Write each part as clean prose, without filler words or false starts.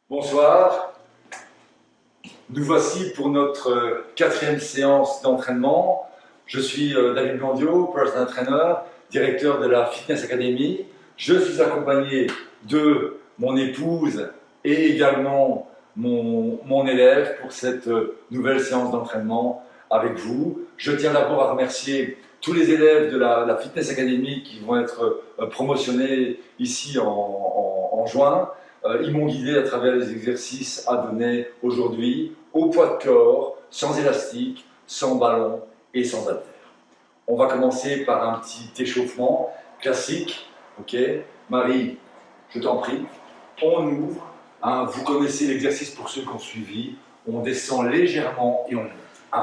Bonsoir, nous voici pour notre quatrième séance d'entraînement. Je suis David Blondiot, personal trainer, directeur de la Fitness Academy. Je suis accompagné de mon épouse et également mon élève pour cette nouvelle séance d'entraînement avec vous. Je tiens d'abord à remercier tous les élèves de la Fitness Academy qui vont être promotionnés ici en juin. Ils m'ont guidé à travers les exercices à donner aujourd'hui, au poids de corps, sans élastique, sans ballon et sans haltère. On va commencer par un petit échauffement classique. Ok, Marie, je t'en prie. On ouvre. Vous connaissez l'exercice pour ceux qui ont suivi. On descend légèrement et on monte.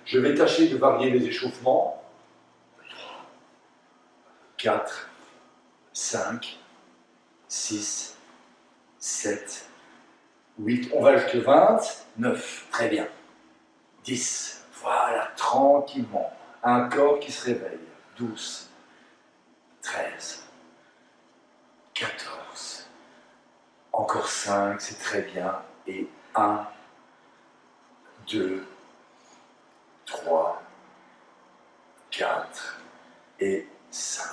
Je vais tâcher de varier les échauffements. 4, 5, 6, 7, 8, on va jusqu'à 20, 9, très bien, 10, voilà, tranquillement, un corps qui se réveille, 12, 13, 14, encore 5, c'est très bien, et 1, 2, 3, 4 et 5.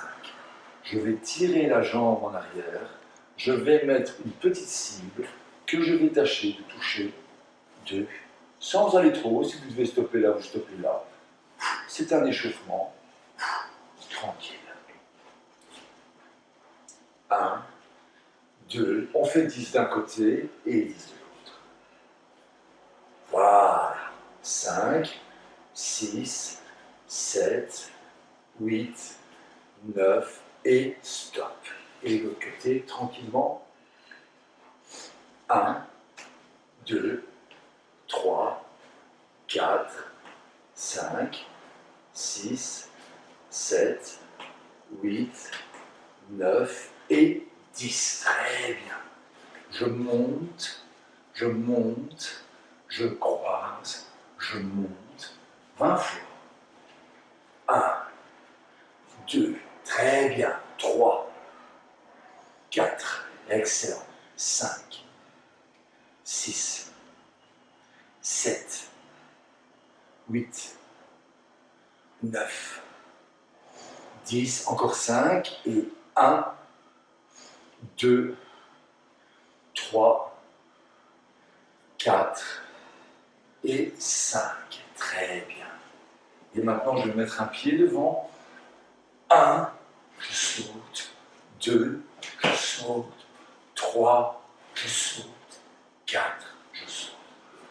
Je vais tirer la jambe en arrière. Je vais mettre une petite cible que je vais tâcher de toucher 2, sans aller trop haut. Si vous devez stopper là, vous stoppez là. C'est un échauffement tranquille. 1, 2, on fait 10 d'un côté et 10 de l'autre. Voilà. 5, 6, 7, 8, 9 et stop. Et de l'autre côté, tranquillement. 1, 2, 3, 4, 5, 6, 7, 8, 9 et 10. Très bien. Je monte, je croise, je monte 20 fois. 1, 2, très bien. 3, 4, excellent. 5, 6, 7, 8, 9, 10, encore 5, et 1, 2, 3, 4 et 5. Très bien. Et maintenant, je vais mettre un pied devant. 1, je saute. 2, je saute. 3, je saute. 4, je saute.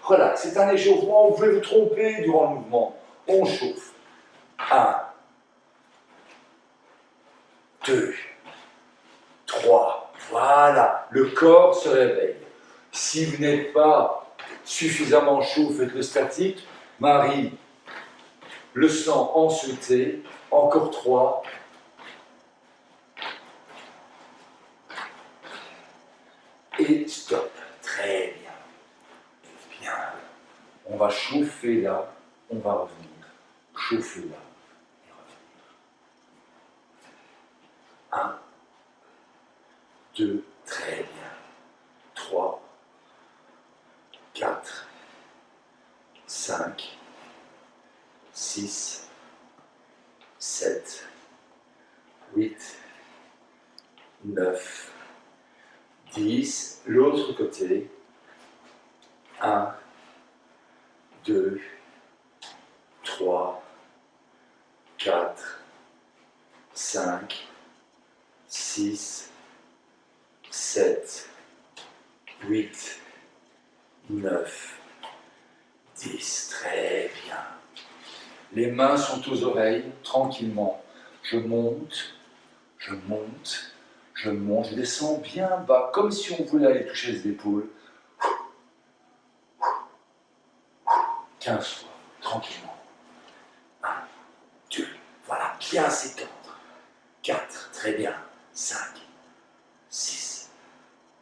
Voilà, c'est un échauffement, vous pouvez vous tromper durant le mouvement. On chauffe. 1, 2, 3, voilà, le corps se réveille. Si vous n'êtes pas suffisamment chaud, faites le statique. Marie, le sang en sauté, encore 3. Et stop. Très bien. Bien. On va chauffer là, on va revenir. Chauffer là et revenir. 1, 2, très bien. 3, 4, 5, 6, 7, 8, 9, 10. L'autre côté. 1, 2, 3, 4, 5, 6, 7, 8, 9, 10. Très bien. Les mains sont aux oreilles, tranquillement. Je monte, je monte, je monte, je descends bien bas, comme si on voulait aller toucher les épaules. 15 fois, tranquillement. 1, 2, voilà, bien s'étendre. 4, très bien. 5, 6,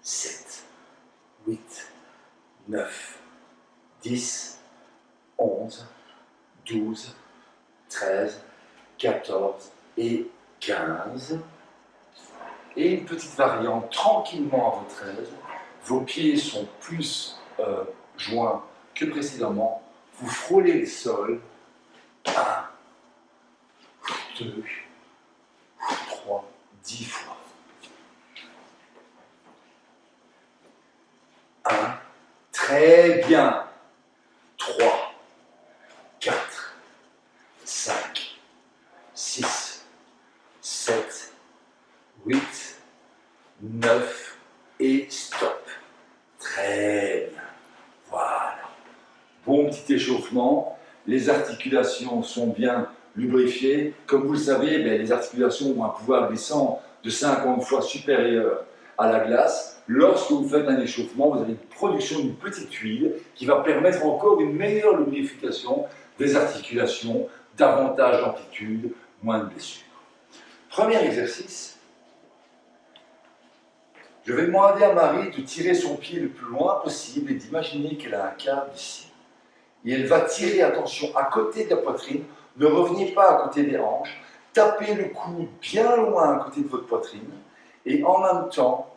7, 8, 9, 10, 11, 12, 13, 14 et 15. Et une petite variante tranquillement à votre aise. vos pieds sont plus joints que précédemment. Vous frôlez le sol. 1, 2, 3, 10 fois. 1, très bien. 3, 4, 5, 6, 7, 8, 9 et stop. Très bien. Voilà. Bon petit échauffement. Les articulations sont bien lubrifiées. Comme vous le savez, les articulations ont un pouvoir glissant de 50 fois supérieur à la glace. Lorsque vous faites un échauffement, vous avez une production d'une petite huile qui va permettre encore une meilleure lubrification des articulations, davantage d'amplitude, moins de blessures. Premier exercice. Je vais demander à Marie de tirer son pied le plus loin possible et d'imaginer qu'elle a un câble ici. Et elle va tirer, attention, à côté de la poitrine. Ne revenez pas à côté des hanches. Tapez le coude bien loin à côté de votre poitrine. Et en même temps,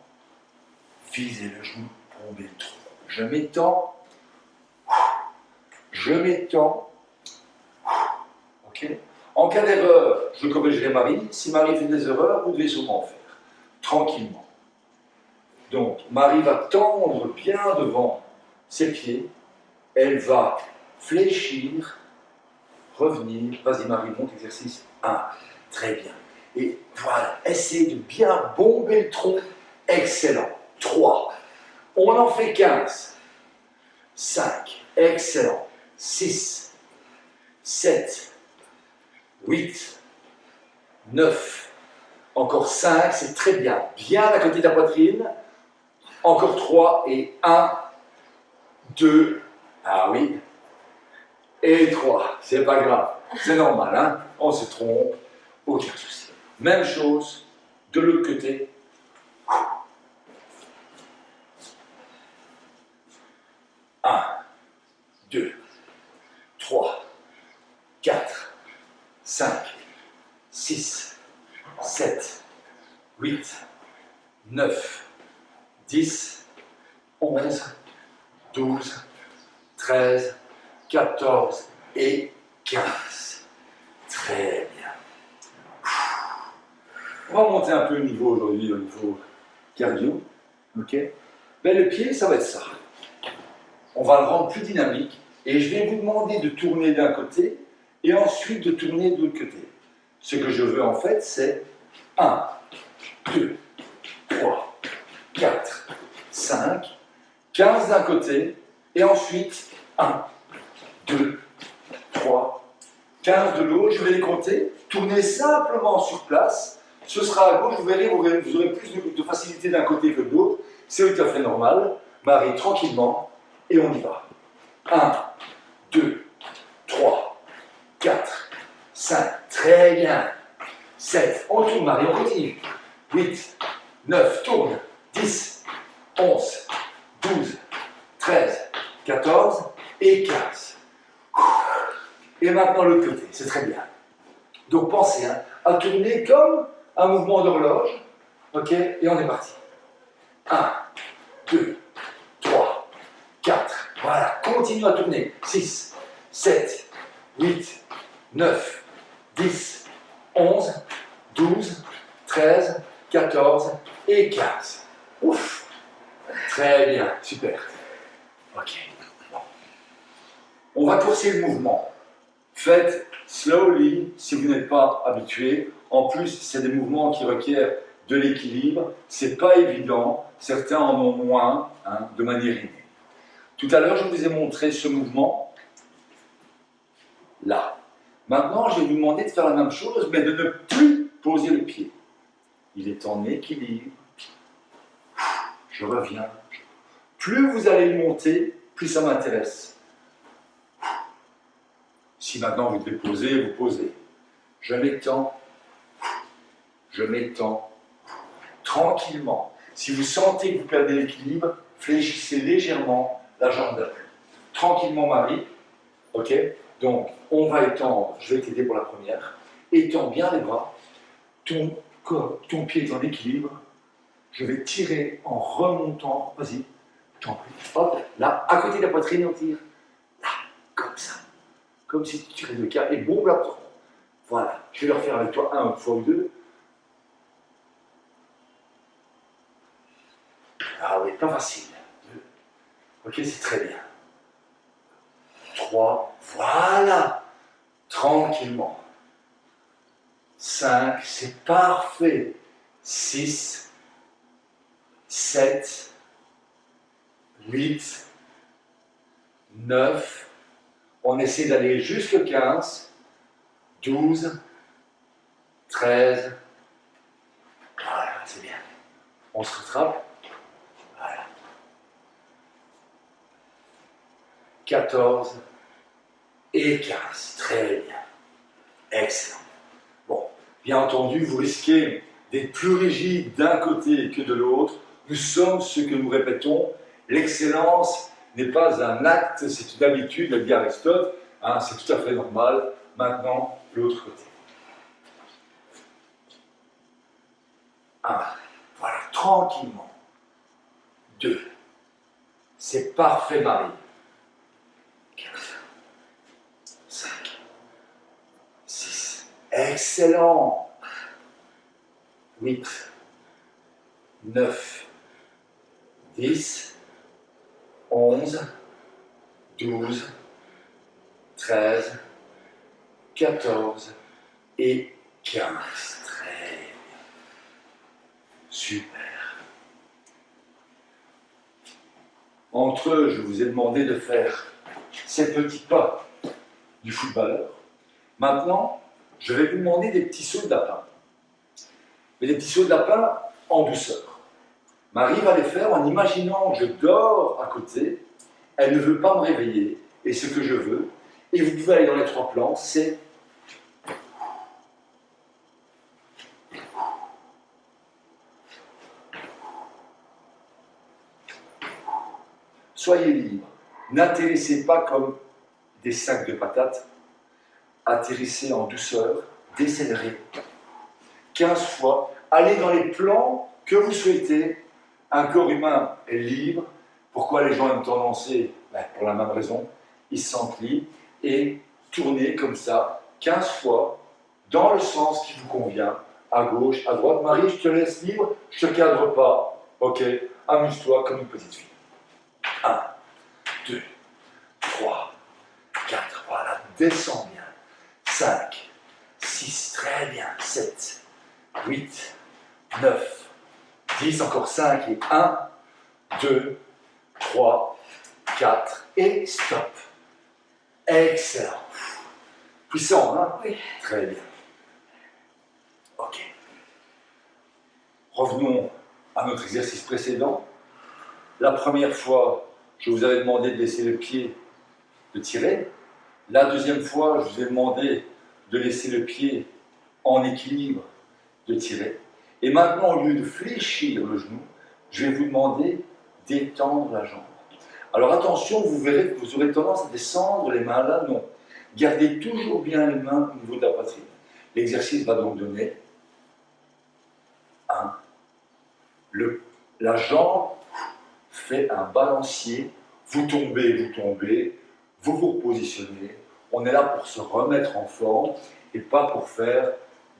visez le genou, bombez le tronc. Je m'étends. Je m'étends. Ok. En cas d'erreur, je corrigerai Marie. Si Marie fait des erreurs, vous devez sûrement en faire. Tranquillement. Donc, Marie va tendre bien devant ses pieds. Elle va fléchir, revenir. Vas-y Marie, monte exercice 1. Très bien. Et voilà, essayez de bien bomber le tronc. Excellent. 3. On en fait 15. 5. Excellent. 6. 7. 8. 9. Encore 5. C'est très bien. Bien à côté de la poitrine. Encore 3. Et 1. 2. Ah oui. Et 3. C'est pas grave. C'est normal, hein. On se trompe. Aucun souci. Même chose de l'autre côté. 1, 2, 3, 4, 5, 6, 7, 8, 9, 10, 11, 12, 13, 14 et 15. Très bien. On va monter un peu le niveau aujourd'hui, au niveau cardio. Ok. Le pied, ça va être ça. On va le rendre plus dynamique et je vais vous demander de tourner d'un côté et ensuite de tourner de l'autre côté. Ce que je veux en fait, c'est 1, 2, 3, 4, 5, 15 d'un côté et ensuite 1, 2, 3, 15 de l'autre. Je vais les compter. Tournez simplement sur place. Ce sera à gauche, vous verrez, vous aurez plus de facilité d'un côté que de l'autre. C'est tout à fait normal. Marie, tranquillement, et on y va. 1, 2, 3, 4, 5, très bien. 7, on tourne Marie, on continue. 8, 9, tourne. 10, 11, 12, 13, 14 et 15. Et maintenant l'autre côté, c'est très bien. Donc pensez à tourner comme un mouvement d'horloge. Ok, et on est parti. 1, 2, 3, 4. Voilà, continue à tourner. 6, 7, 8, 9, 10, 11, 12, 13, 14 et 15. Ouf! Très bien, super. Ok. Bon. On va courser le mouvement. Faites slowly si vous n'êtes pas habitué. En plus, c'est des mouvements qui requièrent de l'équilibre. C'est pas évident. Certains en ont moins, de manière innée. Tout à l'heure, je vous ai montré ce mouvement là. Maintenant, je vais vous demander de faire la même chose, mais de ne plus poser le pied. Il est en équilibre. Je reviens. Plus vous allez le monter, plus ça m'intéresse. Si maintenant vous devez poser, vous posez. Je m'étends. Je m'étends. Tranquillement. Si vous sentez que vous perdez l'équilibre, fléchissez légèrement la jambe d'appui. Tranquillement, Marie. Ok? Donc, on va étendre. Je vais t'aider pour la première. Étends bien les bras. Ton pied est en équilibre. Je vais tirer en remontant. Vas-y. T'en prie. Hop, là, à côté de la poitrine, on tire. Là, comme ça. Comme si tu tirais le cas et bombe là. Voilà. Je vais le refaire avec toi un fois ou deux. Ah oui, pas facile. 2. Ok, c'est très bien. 3. Voilà. Tranquillement. 5. C'est parfait. 6. 7. 8. 9. On essaie d'aller jusqu'à 15. 12. 13. Voilà, c'est bien. On se rattrape. Voilà. 14 et 15. Très bien. Excellent. Bon, bien entendu, vous risquez d'être plus rigide d'un côté que de l'autre. Nous sommes ce que nous répétons. L'excellence n'est pas un acte, c'est une habitude, l'a dit Aristote. Hein, c'est tout à fait normal. Maintenant, l'autre côté. 1. Voilà, tranquillement. 2. C'est parfait, Marie. 4. 5. 6. Excellent. 8. 9. 10. 11. 12. 13. 14. Et 15. Très bien. Super. Entre eux, je vous ai demandé de faire ces petits pas du footballeur. Maintenant, je vais vous demander des petits sauts de lapin. Mais des petits sauts de lapin en douceur. Marie va les faire en imaginant que je dors à côté. Elle ne veut pas me réveiller. Et ce que je veux, et vous pouvez aller dans les 3 plans, c'est soyez libre. N'atterrissez pas comme des sacs de patates. Atterrissez en douceur, décélérez. 15 fois. Allez dans les plans que vous souhaitez. Un corps humain est libre. Pourquoi les gens aiment tant danser? Pour la même raison. Ils se sentent libres. Et tournez comme ça 15 fois dans le sens qui vous convient. À gauche, à droite. Marie, je te laisse libre. Je ne te cadre pas. Ok. Amuse-toi comme une petite fille. 1, 2, 3, 4. Voilà. Descends bien. 5, 6. Très bien. 7, 8, 9, 10, encore 5 et 1, 2, 3, 4 et stop. Excellent. Puissant, hein? Oui. Très bien. Ok. Revenons à notre exercice précédent. La première fois, je vous avais demandé de laisser le pied de tirer. La deuxième fois, je vous ai demandé de laisser le pied en équilibre de tirer. Et maintenant, au lieu de fléchir le genou, je vais vous demander d'étendre la jambe. Alors attention, vous verrez que vous aurez tendance à descendre les mains là, non. Gardez toujours bien les mains au niveau de la poitrine. L'exercice va donc donner 1. La jambe fait un balancier. Vous tombez, vous vous repositionnez. On est là pour se remettre en forme et pas pour faire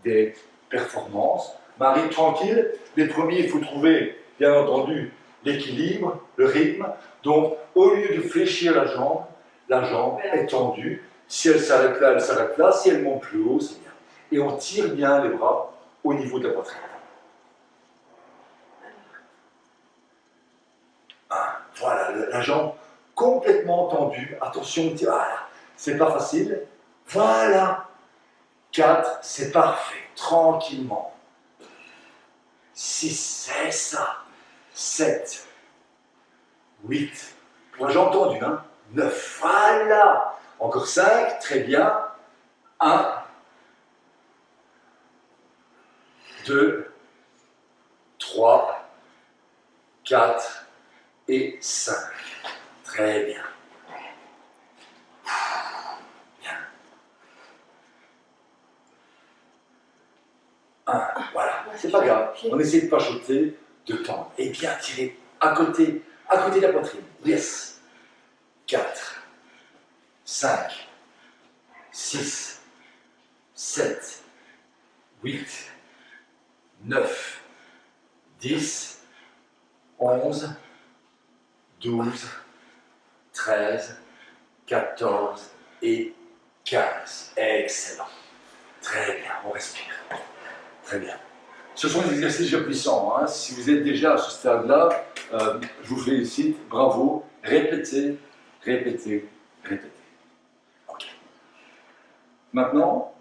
des performances. Marie, tranquille. Les premiers, il faut trouver, bien entendu, l'équilibre, le rythme. Donc, au lieu de fléchir la jambe est tendue. Si elle s'arrête là, elle s'arrête là. Si elle monte plus haut, c'est bien. Et on tire bien les bras au niveau de la poitrine. 1. Voilà, la jambe complètement tendue. Attention, voilà. C'est pas facile. Voilà. 4, c'est parfait. Tranquillement. 6, c'est ça. 7, 8, pour la jambe tendue, hein. 9, voilà. Encore 5, très bien. 1, 2, 3, 4 et 5. Très bien. Bien. 1, voilà. C'est pas grave. On essaie de pas choquer, de tendre. Et bien tirer à côté. À côté de la poitrine. Yes. 4, 5, 6, 7, 8, 9, 10, 11, 12, 13, 14 et 15. Excellent. Très bien, on respire. Très bien. Ce sont des exercices puissants. Hein. Si vous êtes déjà à ce stade-là, je vous félicite, bravo. Répétez, répétez, répétez. Ok. Maintenant,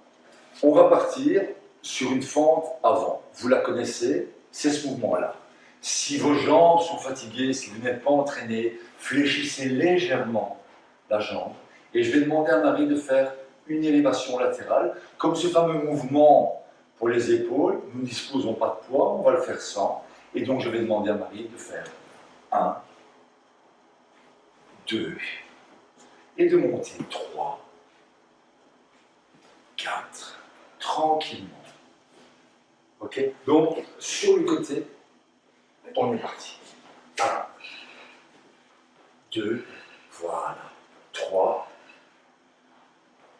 on va partir sur une fente avant. Vous la connaissez, c'est ce mouvement-là. Si vos jambes sont fatiguées, si vous n'êtes pas entraîné, fléchissez légèrement la jambe. Et je vais demander à Marie de faire une élévation latérale. Comme ce fameux mouvement pour les épaules, nous ne disposons pas de poids, on va le faire sans. Et donc je vais demander à Marie de faire 1, 2, et de monter 3, 4, tranquillement. Ok? Donc, sur le côté, on est parti. 1, 2, voilà. 3,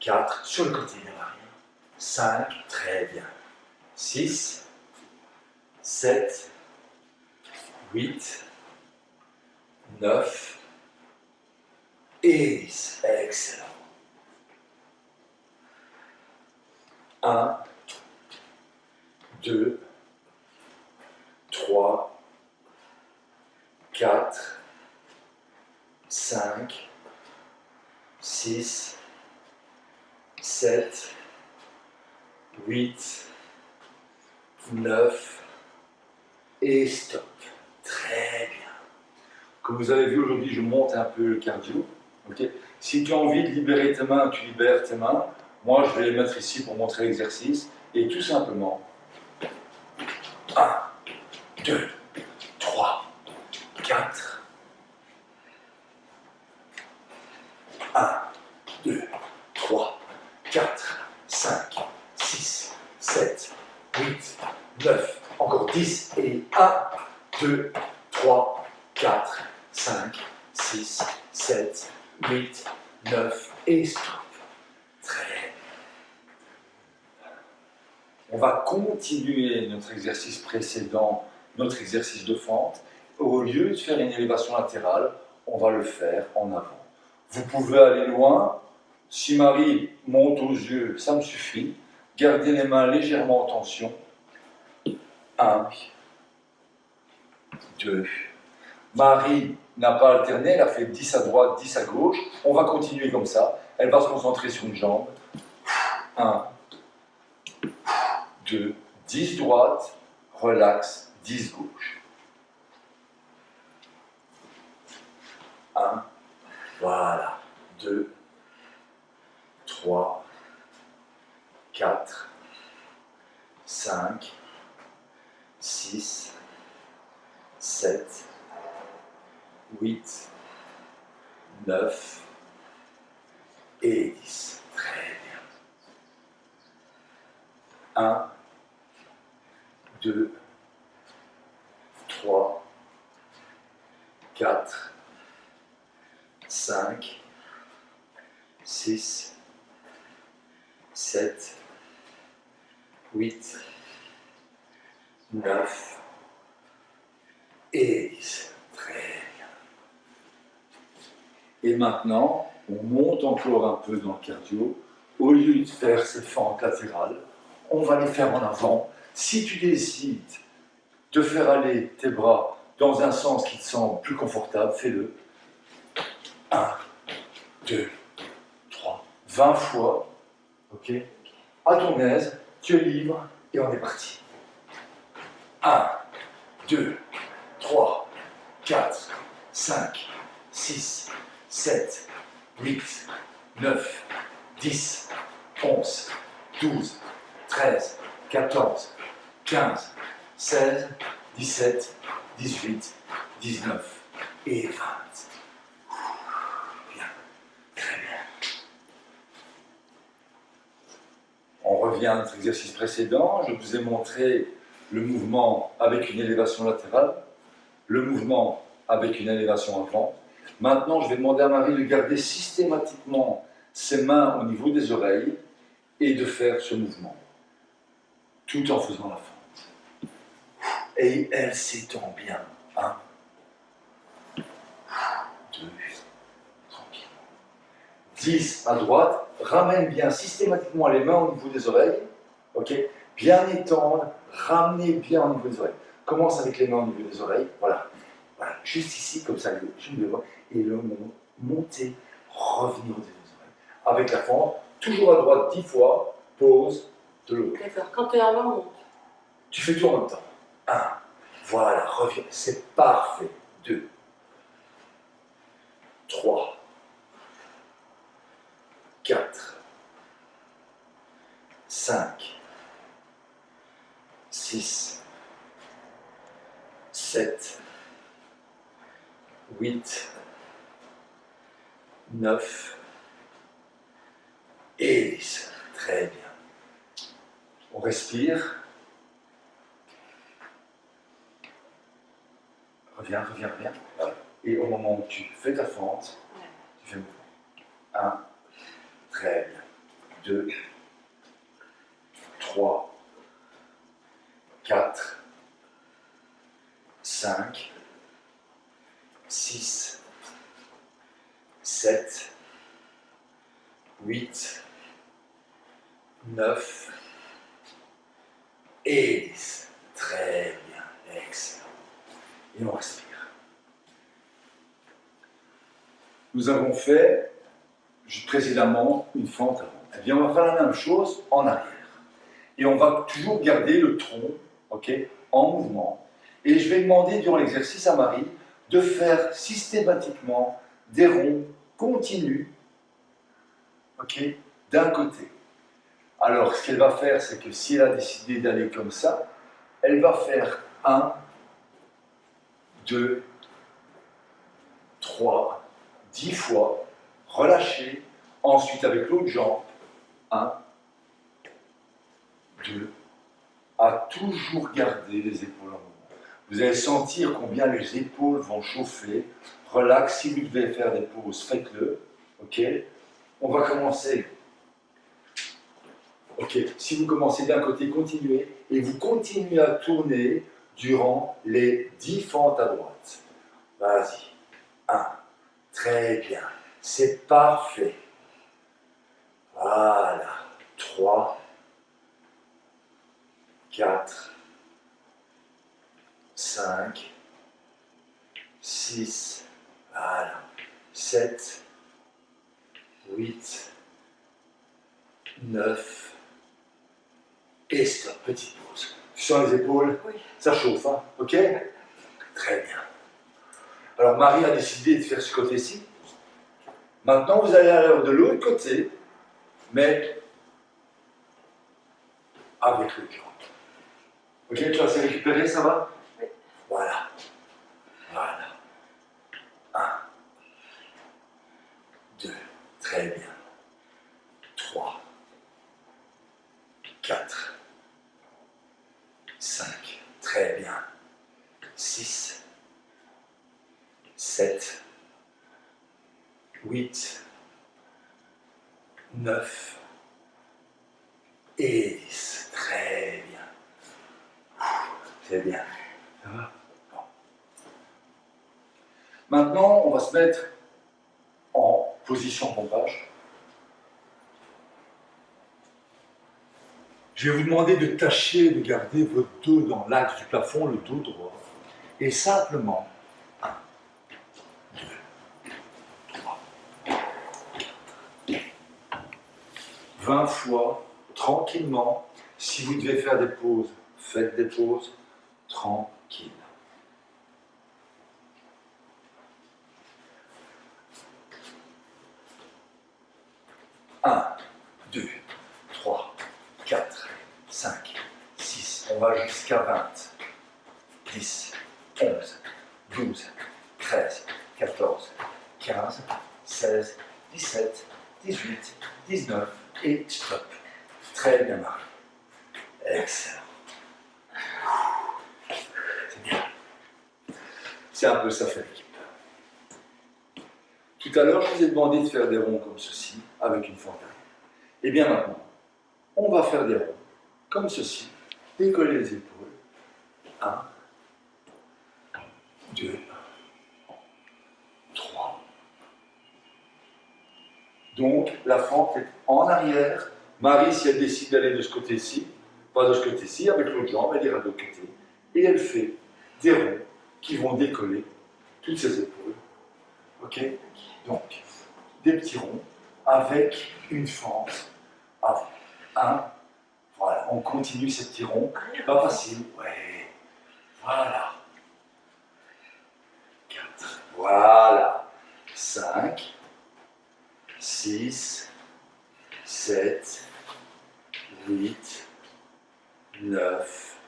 4, sur le côté, il n'y a rien. 5, très bien. 6, 7, 8, 9 et 10. Excellent. 1, 2, 3, 4, 5, 6, 7, 8, 9 et stop. Très bien. Comme vous avez vu aujourd'hui, je monte un peu le cardio. Okay. Si tu as envie de libérer tes mains, tu libères tes mains. Moi, je vais les mettre ici pour montrer l'exercice. Et tout simplement, 1, 2, 3, 4. 1, 2, 3, 4, 5, 6, 7, 8, 9, encore 10 et 1, 2, 3, 4, 5, 6, 7, 8, 9 et stop. Très bien. On va continuer notre exercice précédent, notre exercice de fente. Au lieu de faire une élévation latérale, on va le faire en avant. Vous pouvez aller loin. Si Marie monte aux yeux, ça me suffit. Gardez les mains légèrement en tension. 1, 2. Marie n'a pas alterné, elle a fait 10 à droite, 10 à gauche. On va continuer comme ça. Elle va se concentrer sur une jambe. 1, 2, 10 droite, relax, 10 gauche. 1, voilà. 2, 3, 4, 5, 6, 7, 8, 9 et 10. Très bien. 1, 2, 3, 4, 5, 6, 7, 8, 9 et 10. Très bien. Et maintenant, on monte encore un peu dans le cardio. Au lieu de faire ces fentes latérales, on va les faire en avant. Si tu décides de faire aller tes bras dans un sens qui te semble plus confortable, fais-le. 1, 2, 3, 20 fois. Ok? À ton aise, tu es libre et on est parti. 1, 2, 3, 4, 5, 6, 7, 8, 9, 10, 11, 12, 13, 14, 15, 16, 17, 18, 19 et 20. Bien, très bien. On revient à notre exercice précédent. Je vous ai montré le mouvement avec une élévation latérale, le mouvement avec une élévation avant. Maintenant, je vais demander à Marie de garder systématiquement ses mains au niveau des oreilles et de faire ce mouvement, tout en faisant la fente. Et elle s'étend bien. 1, 2, tranquille. 10 à droite, ramène bien systématiquement les mains au niveau des oreilles. Ok, bien étendre, ramener bien au niveau des oreilles. Commence avec les mains au niveau des oreilles, voilà. Voilà, juste ici, comme ça, je me vois, et le monter, revenir au niveau des oreilles. Avec la fente, toujours à droite 10 fois, pause, de l'autre. D'accord, quand tu es en main, on monte. Tu fais tout en même temps. 1, voilà, reviens, c'est parfait. 2, 3, 4, 5, 6, 7, 8, 9 et 10. Très bien. On respire. Reviens. Voilà. Et au moment où tu fais ta fente, tu fais 1, très bien. 2, 3, 4, 5, 6, 7, 8, 9 et 10. Très bien, excellent. Et on respire. Nous avons fait précédemment une fente avant. Eh bien, on va faire la même chose en arrière. Et on va toujours garder le tronc, ok, en mouvement. Et je vais demander durant l'exercice à Marie de faire systématiquement des ronds continus, ok, d'un côté. Alors, ce qu'elle va faire, c'est que si elle a décidé d'aller comme ça, elle va faire 1, 2, 3, 10 fois, relâcher, ensuite avec l'autre jambe, 1, 2, à toujours garder les épaules en mouvement. Vous allez sentir combien les épaules vont chauffer. Relax, si vous devez faire des pauses, faites-le. Ok. On va commencer. Ok. Si vous commencez d'un côté, continuez. Et vous continuez à tourner durant les 10 fentes à droite. Vas-y. 1. Très bien. C'est parfait. Voilà. 3, 4, 5, 6, voilà, 7, 8, 9, et stop, petite pause. Tu sens les épaules? Oui. Ça chauffe, hein? Ok? Très bien. Alors Marie a décidé de faire ce côté-ci. Maintenant, vous allez aller de l'autre côté, mais avec le jambe. Ok, tu vas se récupérer, ça va? Oui. Voilà. Voilà. 1, 2, très bien. 3, 4, 5, très bien. 6, 7, 8, 9 et 10. Très bien. C'est bien. Ça va? Bon. Maintenant, on va se mettre en position pompage. Je vais vous demander de tâcher de garder votre dos dans l'axe du plafond, le dos droit. Et simplement, 1, 2, 3, 4, 20 fois, tranquillement. Si vous devez faire des pauses, faites des pauses, tranquille. Un, 2, 3, 4, 5, 6, on va jusqu'à 20, 10, 11, 12, 13, 14, 15, 16, 17, 18, 19 et stop. Très bien, Marie. Excellent. C'est bien. C'est un peu ça faire l'équipe. Tout à l'heure, je vous ai demandé de faire des ronds comme ceci, avec une fente arrière. Et bien maintenant, on va faire des ronds comme ceci, décoller les épaules. 1, 2, 3. Donc, la fente est en arrière. Marie, si elle décide d'aller de ce côté-ci, pas de ce côté-ci, avec l'autre jambe, elle ira de l'autre côté. Et elle fait des ronds qui vont décoller toutes ses épaules. Ok? Donc, des petits ronds avec une fente avant. 1, voilà, on continue ces petits ronds. Pas facile, ouais. Voilà. 4, voilà. 5, 6, 7, 8, 9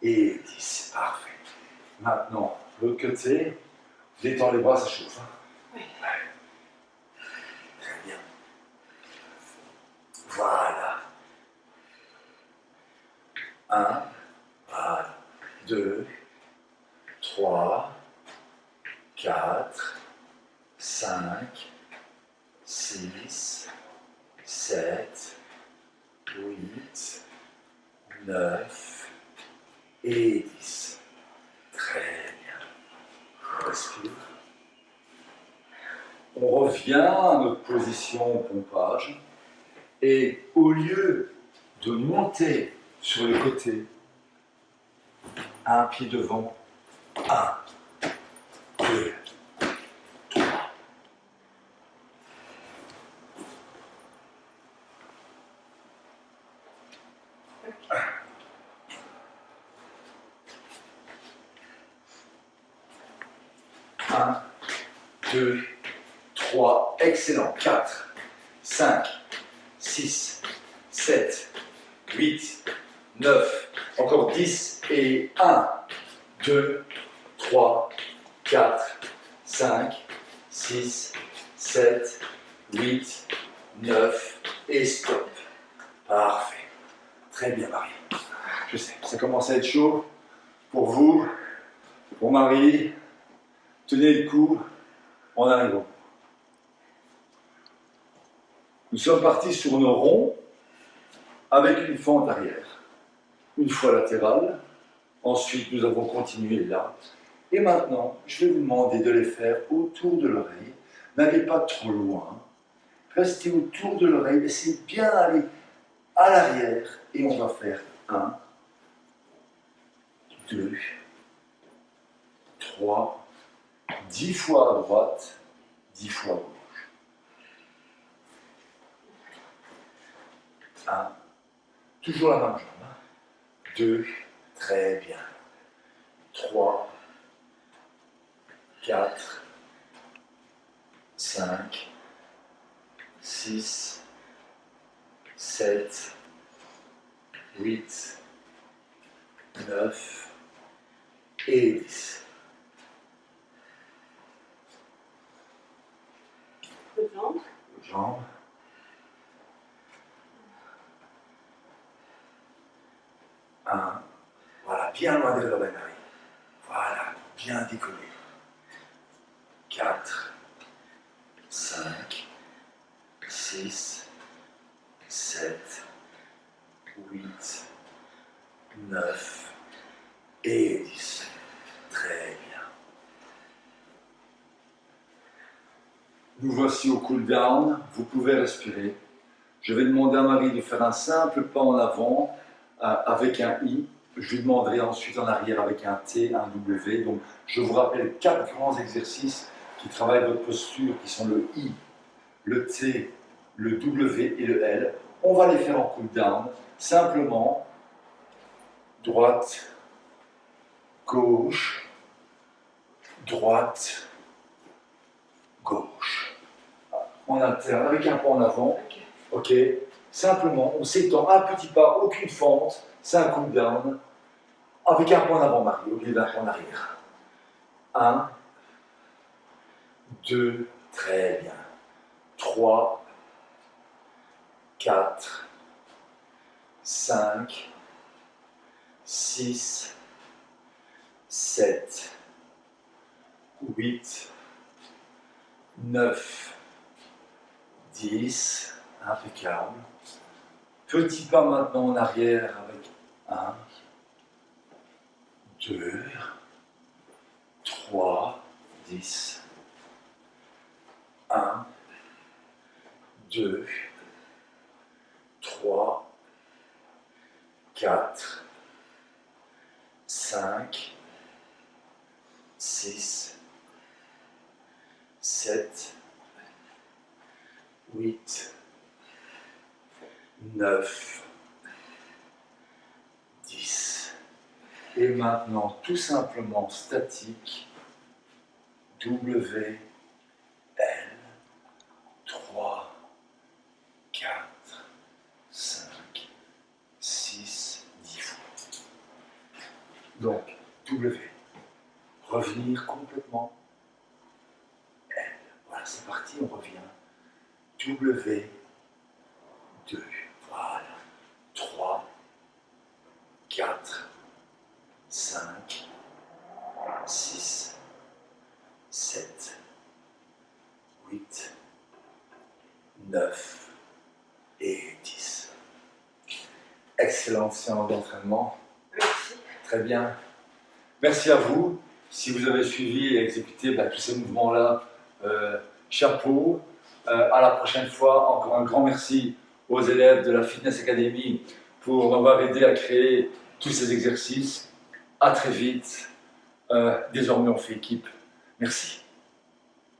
et 10. Parfait. Maintenant, l'autre côté, détends les bras, ça chauffe. Hein? Oui. Très bien. Voilà. 1, voilà. 2, 3, 4, 5, 6, 7, 8, 9 et 10. Très bien. Respire. On revient à notre position pompage et au lieu de monter sur le côté, un pied devant, 1, 2, 3. 1, 2, 3, excellent. 4, 5, 6, 7, 8, 9, encore 10 et 1, 2, 3, 4, 5, 6, 7, 8, 9 et stop. Parfait. Très bien, Marie. Je sais, ça commence à être chaud pour vous, pour Marie. Tenez le coup, on arrive au bout. Nous sommes partis sur nos ronds avec une fente arrière. Une fois latérale, ensuite nous avons continué là. Et maintenant, je vais vous demander de les faire autour de l'oreille. N'allez pas trop loin. Restez autour de l'oreille, essayez de bien aller à l'arrière. Et on va faire 1, 2, 3, 10 fois à droite, 10 fois à gauche. 1, toujours la même jambe. 2, très bien. 3, 4, 5, 6, 7, 8, 9 et 10. Les jambes. Les jambes. 1, voilà, bien loin de l'oreille. Voilà, bien décollé. 4, 5, 6, 7, 8, 9 et 10. Très bien. Nous voici au cool down. Vous pouvez respirer. Je vais demander à Marie de faire un simple pas en avant avec un I. Je lui demanderai ensuite en arrière avec un T, un W. Donc, je vous rappelle 4 grands exercices qui travaillent votre posture, qui sont le I, le T, le W et le L. On va les faire en cool down. Simplement, droite, gauche, droite, gauche. On alterne avec un pas en avant. Ok. Simplement, on s'étend un petit pas, aucune fente. C'est un cool down. Avec un pas en avant, Marie, au lieu d'un pas en arrière. 1, 2, très bien. 3, 4, 5, 6, 7, 8, 9, 10, impeccable. Petit pas maintenant en arrière avec 1, 2, 3, 10, 1, 2, 3, 4, 5, 6, 7, 8, 9, 10. Et maintenant, tout simplement statique, W, L, 3, 4, 5, 6, 10 fois. Donc, W, revenir complètement. L, voilà, c'est parti, on revient. W, 2, voilà, 3, 4, 5, 6, 7, 8, 9 et 10. Excellente séance d'entraînement. Merci. Très bien. Merci à vous. Si vous avez suivi et exécuté tous ces mouvements-là, chapeau. À la prochaine fois. Encore un grand merci aux élèves de la Fitness Academy pour m'avoir aidé à créer tous ces exercices. À très vite. Désormais, on fait équipe. Merci.